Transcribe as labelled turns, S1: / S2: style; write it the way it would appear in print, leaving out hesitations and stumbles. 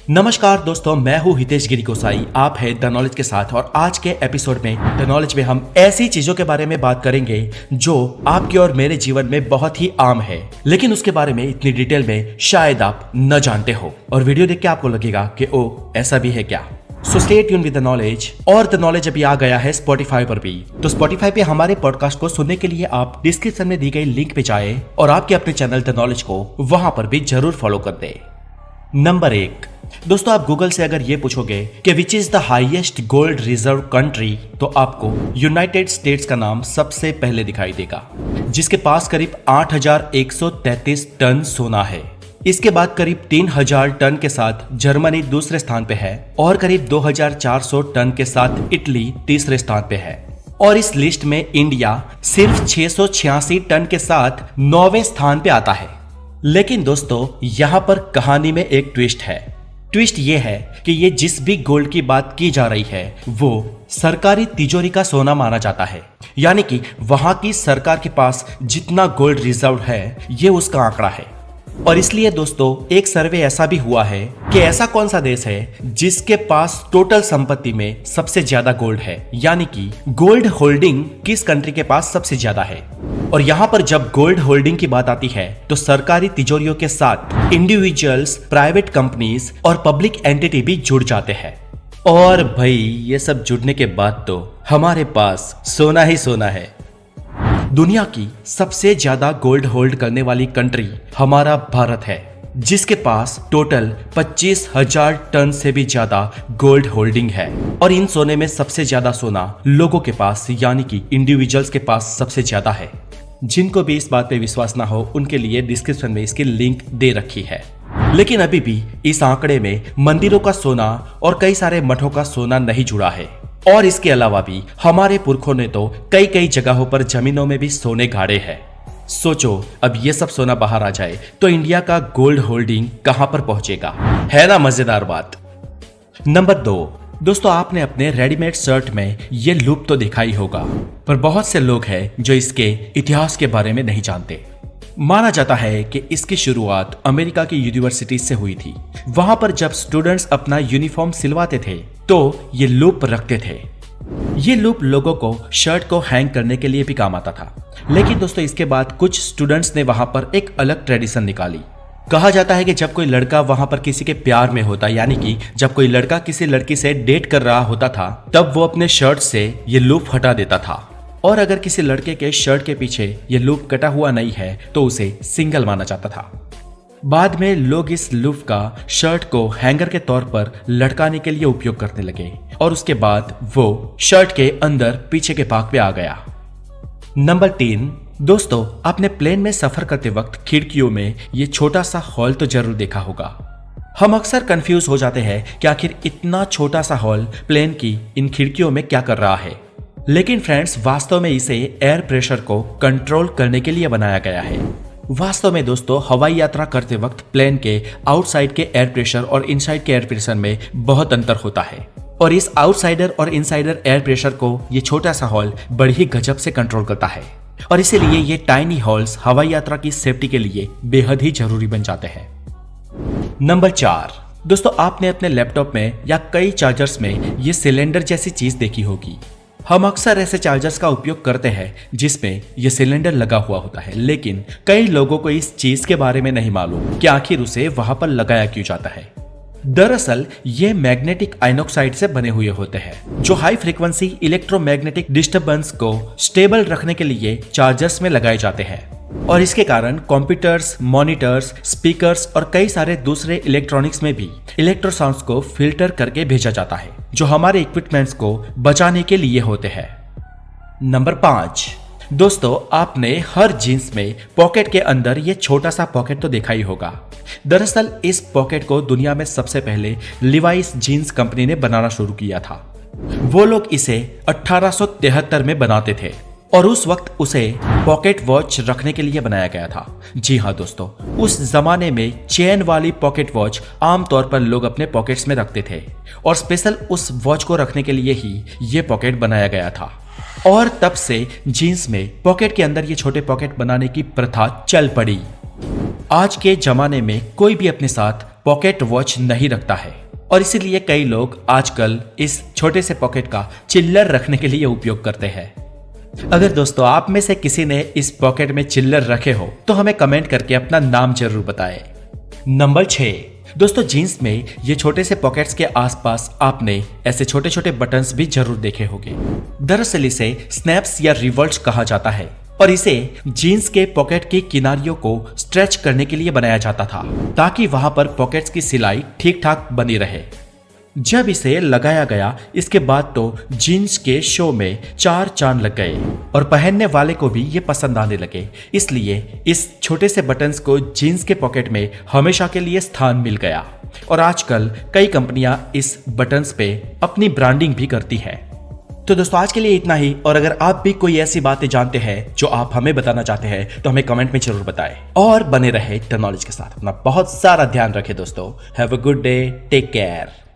S1: नमस्कार दोस्तों, मैं हूं हितेश गिरी गोसाई। आप है द नॉलेज के साथ और आज के एपिसोड में द नॉलेज में हम ऐसी चीजों के बारे में बात करेंगे जो आपके और मेरे जीवन में बहुत ही आम है, लेकिन उसके बारे में इतनी डिटेल में शायद आप न जानते हो और वीडियो देख के आपको लगेगा कि ओ ऐसा भी है क्या। So stay tune with the knowledge. और द नॉलेज अभी आ गया है स्पॉटिफाई पर भी, तो स्पॉटिफाई पे हमारे पॉडकास्ट को सुनने के लिए आप डिस्क्रिप्शन में दी गई लिंक पे जाए और आपके अपने चैनल द नॉलेज को वहां पर भी जरूर फॉलो कर दे। नंबर 1 दोस्तों, आप गूगल से अगर ये पूछोगे कि which is the highest gold reserve country, तो आपको यूनाइटेड स्टेट्स का नाम सबसे पहले दिखाई देगा, जिसके पास करीब 8,133 टन सोना है। इसके बाद करीब 3,000 टन के साथ जर्मनी दूसरे स्थान पे है और करीब 2,400 टन के साथ इटली तीसरे स्थान पे है। और इस लिस्ट में इंडिया सिर्फ 686 टन के साथ 9वें स्थान पे आता है। लेकिन दोस्तों, यहाँ पर कहानी में एक ट्विस्ट है। ट्विस्ट ये है कि ये जिस भी गोल्ड की बात की जा रही है वो सरकारी तिजोरी का सोना माना जाता है, यानी कि वहां की सरकार के पास जितना गोल्ड रिजर्व है ये उसका आंकड़ा है। और इसलिए दोस्तों, एक सर्वे ऐसा भी हुआ है कि ऐसा कौन सा देश है जिसके पास टोटल संपत्ति में सबसे ज्यादा गोल्ड है, यानी कि गोल्ड होल्डिंग किस कंट्री के पास सबसे ज्यादा है। और यहाँ पर जब गोल्ड होल्डिंग की बात आती है तो सरकारी तिजोरियों के साथ इंडिविजुअल्स, प्राइवेट कंपनीज और पब्लिक एंटिटी भी जुड़ जाते हैं। और भाई ये सब जुड़ने के बाद तो हमारे पास सोना ही सोना है। दुनिया की सबसे ज्यादा गोल्ड होल्ड करने वाली कंट्री हमारा भारत है, जिसके पास टोटल 25,000 टन से भी ज्यादा गोल्ड होल्डिंग है। और इन सोने में सबसे ज्यादा सोना लोगों के पास, यानी कि इंडिविजुअल्स के पास सबसे ज्यादा है। जिनको भी इस बात पे विश्वास ना हो उनके लिए डिस्क्रिप्शन में इसकी लिंक दे रखी है। लेकिन अभी भी इस आंकड़े में मंदिरों का सोना और कई सारे मठों का सोना नहीं जुड़ा है। और इसके अलावा भी हमारे पुरखों ने तो कई कई जगहों पर जमीनों में भी सोने गाड़े हैं। सोचो, अब ये सब सोना बाहर आ जाए तो इंडिया का गोल्ड होल्डिंग कहां पर पहुंचेगा। है ना मजेदार बात। नंबर 2 दोस्तों, आपने अपने रेडीमेड शर्ट में ये लूप तो देखा ही होगा, पर बहुत से लोग हैं जो इसके इतिहास के बारे में नहीं जानते। माना जाता है कि इसकी शुरुआत अमेरिका की यूनिवर्सिटी से हुई थी। वहां पर जब स्टूडेंट्स अपना यूनिफॉर्म सिलवाते थे तो ये लूप रखते थे। ये लूप लोगों को शर्ट को हैंग करने के लिए भी काम आता था। लेकिन दोस्तों, इसके बाद कुछ स्टूडेंट्स ने वहां पर एक अलग ट्रेडिशन निकाली। कहा जाता है कि जब कोई लड़का वहां पर किसी के प्यार में होता, यानी कि जब कोई लड़का किसी लड़की से डेट कर रहा होता था, तब वो अपने शर्ट से ये लूप हटा देता था। और अगर किसी लड़के के शर्ट के पीछे ये लूप कटा हुआ नहीं है तो उसे सिंगल माना जाता था। बाद में लोग इस लूप का शर्ट को हैंगर के तौर पर लटकाने के लिए उपयोग करने लगे और उसके बाद वो शर्ट के अंदर पीछे के भाग पे आ गया। नंबर 3 दोस्तों, आपने प्लेन में सफर करते वक्त खिड़कियों में ये छोटा सा हॉल तो जरूर देखा होगा। हम अक्सर कंफ्यूज हो जाते हैं कि आखिर इतना छोटा सा हॉल प्लेन की इन खिड़कियों में क्या कर रहा है। लेकिन फ्रेंड्स, वास्तव में इसे एयर प्रेशर को कंट्रोल करने के लिए बनाया गया है। वास्तव में दोस्तों, हवाई यात्रा करते वक्त प्लेन के आउटसाइड के एयर प्रेशर और इनसाइड के एयर प्रेशर में बहुत अंतर होता है। और इस आउटसाइडर और इनसाइडर एयर प्रेशर को ये छोटा सा हॉल बड़ी ही गजब से कंट्रोल करता है। और इसीलिए ये टाइनी हॉल्स हवाई यात्रा की सेफ्टी के लिए बेहद ही जरूरी बन जाते हैं। नंबर 4 दोस्तों, आपने अपने लैपटॉप में या कई चार्जर्स में ये सिलेंडर जैसी चीज देखी होगी। हम अक्सर ऐसे चार्जर्स का उपयोग करते हैं जिसमें ये सिलेंडर लगा हुआ होता है, लेकिन कई लोगों को इस चीज के बारे में नहीं मालूम कि आखिर उसे वहां पर लगाया क्यों जाता है। दरअसल ये मैग्नेटिक आइनॉक्साइड से बने हुए होते हैं, जो हाई फ्रीक्वेंसी इलेक्ट्रोमैग्नेटिक डिस्टर्बेंस को स्टेबल रखने के लिए चार्जर्स में लगाए जाते हैं। और इसके कारण कंप्यूटर्स, मॉनिटर्स, स्पीकर्स और कई सारे दूसरे इलेक्ट्रॉनिक्स में भी इलेक्ट्रोसाउंड्स को फिल्टर करके भेजा जाता है, जो हमारे इक्विपमेंट्स को बचाने के लिए होते हैं। नंबर 5 दोस्तों, आपने हर जींस में पॉकेट के अंदर ये छोटा सा पॉकेट तो देखा ही होगा। दरअसल इस पॉकेट को दुनिया में सबसे पहले लिवाइस जीन्स कंपनी ने बनाना शुरू किया था। वो लोग इसे 1873 में बनाते थे और उस वक्त उसे पॉकेट वॉच रखने के लिए बनाया गया था। जी हाँ दोस्तों, उस जमाने में चेन वाली पॉकेट वॉच आमतौर पर लोग अपने पॉकेट्स में रखते थे और स्पेशल उस वॉच को रखने के लिए ही ये पॉकेट बनाया गया था। और तब से जीन्स में पॉकेट के अंदर ये छोटे पॉकेट बनाने की प्रथा चल पड़ी। आज के जमाने में कोई भी अपने साथ पॉकेट वॉच नहीं रखता है और इसीलिए कई लोग आजकल इस छोटे से पॉकेट का चिल्लर रखने के लिए उपयोग करते हैं। अगर दोस्तों आप में से किसी ने इस पॉकेट में चिल्लर रखे हो तो हमें कमेंट करके अपना नाम जरूर बताएं। नंबर 6, दोस्तों जीन्स में ये छोटे से पॉकेट्स के आसपास आपने ऐसे छोटे छोटे बटन्स भी जरूर देखे होंगे। दरअसल इसे स्नैप्स या रिवॉल्ट्स कहा जाता है और इसे जीन्स के पॉकेट की किनारियों को स्ट्रेच करने के लिए बनाया जाता था ताकि वहां पर पॉकेट्स की सिलाई ठीक ठाक बनी रहे। जब इसे लगाया गया इसके बाद तो जीन्स के शो में 4 चांद लग गए और पहनने वाले को भी ये पसंद आने लगे। इसलिए इस छोटे से बटन्स को जीन्स के पॉकेट में हमेशा के लिए स्थान मिल गया और आजकल कई कंपनियां इस बटन्स पे अपनी ब्रांडिंग भी करती है। तो दोस्तों आज के लिए इतना ही, और अगर आप भी कोई ऐसी बातें जानते हैं जो आप हमें बताना चाहते हैं तो हमें कमेंट में जरूर बताएं और बने रहे द नॉलेज के साथ। अपना बहुत सारा ध्यान रखें दोस्तों। Have a good day, take care.